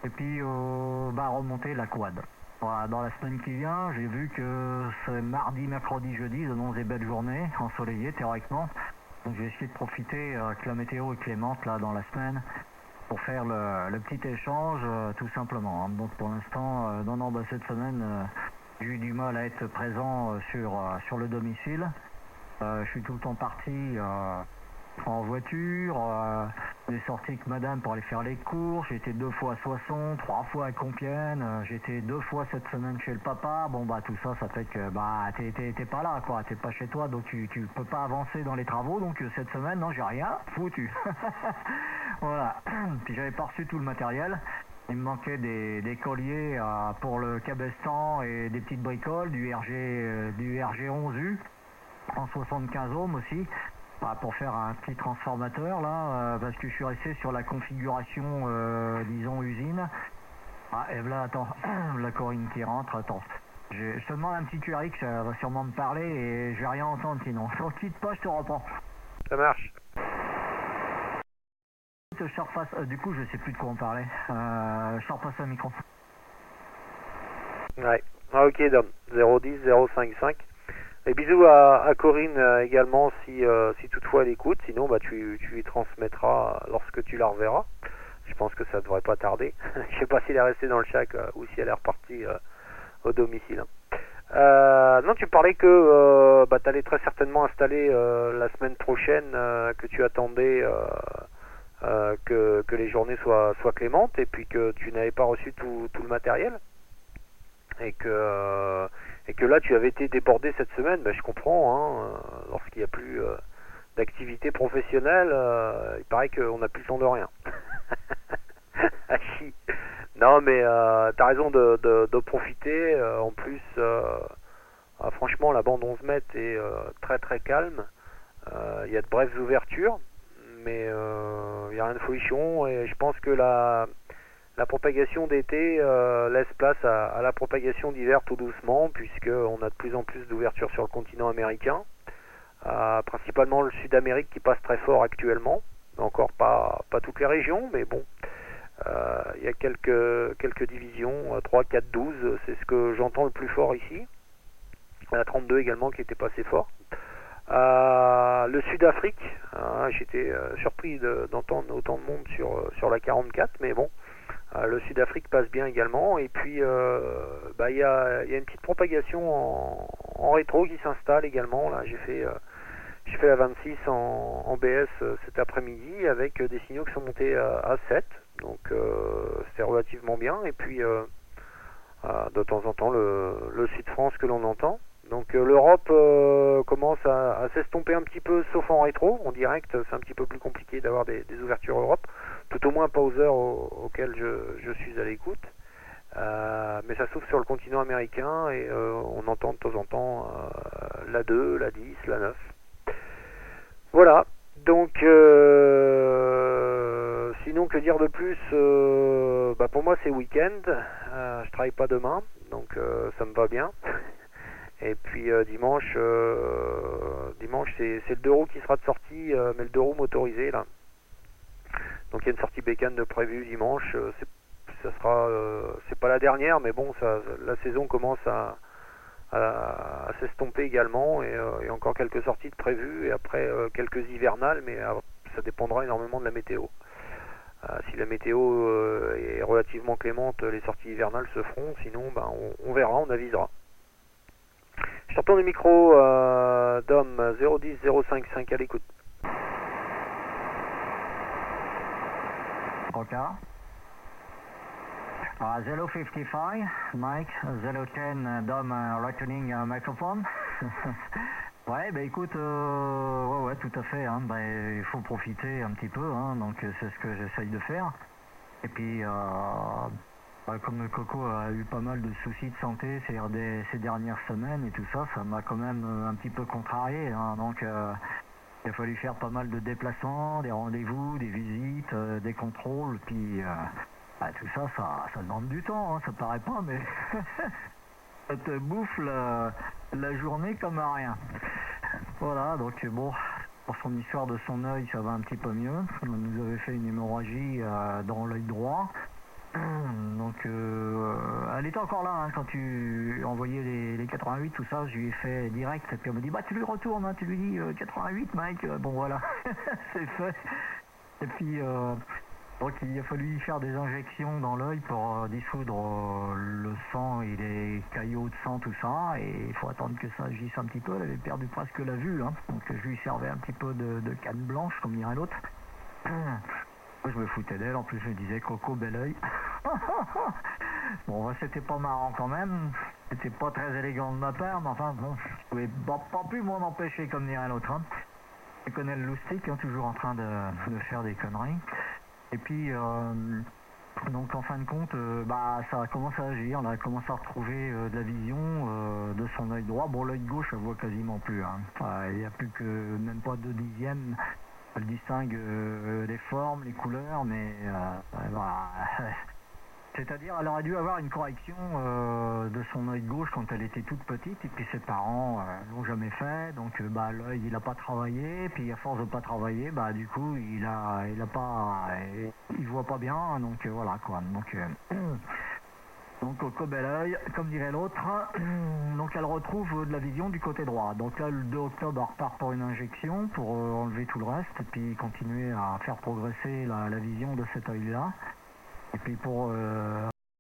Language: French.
et puis remonter la quad. Voilà, dans la semaine qui vient, j'ai vu que c'est mardi, mercredi, jeudi, s'annoncent des belles journées, ensoleillées théoriquement. Donc j'ai essayé de profiter que la météo est clémente là dans la semaine pour faire le petit échange tout simplement. Hein. Donc pour l'instant, cette semaine, j'ai eu du mal à être présent sur le domicile. Je suis tout le temps parti en voiture, j'ai sorti avec madame pour aller faire les courses, j'ai été 2 fois à Soissons, 3 fois à Compiègne, j'ai été 2 fois cette semaine chez le papa, tout ça, ça fait que t'es pas là quoi, t'es pas chez toi, donc tu peux pas avancer dans les travaux, donc cette semaine, non, j'ai rien foutu. Voilà, puis j'avais pas reçu tout le matériel, il me manquait des colliers pour le cabestan et des petites bricoles, du RG11U, en 75 ohms aussi, pour faire un petit transformateur là, parce que je suis resté sur la configuration disons usine. Et là attends, la Corinne qui rentre, attends. Je te demande un petit QRX, ça va sûrement me parler et je vais rien entendre sinon. Ne quitte pas, je te reprends. Ça marche. Je repasse, du coup je sais plus de quoi on parlait. Je repasse le micro. Ouais. Ah, ok Dom, 010 055. Et bisous à Corinne également si toutefois elle écoute, sinon tu lui transmettras lorsque tu la reverras. Je pense que ça devrait pas tarder. Je sais pas si elle est restée dans le shack ou si elle est repartie au domicile. Non, tu parlais que tu allais très certainement installer la semaine prochaine, que tu attendais que les journées soient clémentes et puis que tu n'avais pas reçu tout le matériel. Et que là tu avais été débordé cette semaine, je comprends, lorsqu'il n'y a plus d'activité professionnelle, il paraît qu'on n'a plus le temps de rien. Ah, chi. Non mais t'as raison de profiter, en plus franchement la bande 11 mètres est très très calme, il y a de brèves ouvertures, mais il n'y a rien de folichon et je pense que la propagation d'été laisse place à la propagation d'hiver tout doucement, puisqu'on a de plus en plus d'ouvertures sur le continent américain, principalement le Sud-Amérique qui passe très fort actuellement, encore pas toutes les régions, mais bon, il y a quelques divisions, 3, 4, 12, c'est ce que j'entends le plus fort ici, la 32 également qui était passé fort. Le Sud-Afrique, j'étais surpris d'entendre autant de monde sur la 44, mais bon, le Sud-Afrique passe bien également, et puis il y a une petite propagation en rétro qui s'installe également. Là, j'ai fait la 26 en BS cet après-midi avec des signaux qui sont montés à 7, donc c'est relativement bien, et puis de temps en temps le Sud-France que l'on entend. Donc l'Europe commence à s'estomper un petit peu, sauf en rétro. En direct, c'est un petit peu plus compliqué d'avoir des ouvertures Europe, tout au moins pas aux heures auxquelles je suis à l'écoute. Mais ça s'ouvre sur le continent américain et on entend de temps en temps la 2, la 10, la 9. Voilà, donc sinon que dire de plus, pour moi c'est week-end, je travaille pas demain, donc ça me va bien. Et puis dimanche c'est le 2 roues qui sera de sortie, mais le 2 roues motorisé là. Donc il y a une sortie bécane de prévue dimanche, c'est pas la dernière, mais bon, la saison commence à s'estomper également, et encore quelques sorties de prévues, et après quelques hivernales, mais ça dépendra énormément de la météo. Si la météo est relativement clémente, les sorties hivernales se feront, sinon on verra, on avisera. Je retourne le micro, Dom 010 055 à l'écoute. Ok. 055, Mike, 010, Dom, returning microphone. Ouais, écoute, ouais, tout à fait, hein, il faut profiter un petit peu, hein, donc c'est ce que j'essaye de faire. Et puis, comme le Coco a eu pas mal de soucis de santé ces dernières semaines et tout ça, ça m'a quand même un petit peu contrarié, hein, donc il a fallu faire pas mal de déplacements, des rendez-vous, des visites, des contrôles, puis tout ça, ça demande du temps, hein, ça paraît pas, mais ça te bouffe la journée comme rien. Voilà, donc bon, pour son histoire de son œil, ça va un petit peu mieux. On nous avait fait une hémorragie dans l'œil droit. Donc elle était encore là hein, quand tu envoyais les 88, tout ça, je lui ai fait direct, et puis elle me dit bah tu lui retournes, hein, tu lui dis 88 Mike, bon voilà, c'est fait. Et puis donc il a fallu y faire des injections dans l'œil pour dissoudre le sang et les caillots de sang, tout ça, et il faut attendre que ça agisse un petit peu, elle avait perdu presque la vue, hein, donc je lui servais un petit peu de canne blanche, comme dirait l'autre. Moi, je me foutais d'elle, en plus je me disais Coco bel oeil. Bon, c'était pas marrant quand même, c'était pas très élégant de ma part, mais enfin bon, je pouvais pas pu m'en empêcher comme dirait l'autre. Hein. Je connais le loustic, hein, toujours en train de faire des conneries. Et puis donc en fin de compte, bah ça a commencé à agir, on a commencé à retrouver de la vision de son œil droit. Bon, l'œil gauche, elle voit quasiment plus. Hein. Il n'y a plus que même pas 2/10. Elle distingue les formes, les couleurs, mais bah, c'est-à-dire elle aurait dû avoir une correction de son œil gauche quand elle était toute petite, et puis ses parents l'ont jamais fait, donc bah l'œil il a pas travaillé, puis à force de pas travailler, bah du coup il voit pas bien, donc voilà quoi. Donc Coco bel oeil, comme dirait l'autre, donc elle retrouve de la vision du côté droit. Donc là, le 2 octobre, elle repart pour une injection pour enlever tout le reste et puis continuer à faire progresser la vision de cet œil-là. Et puis pour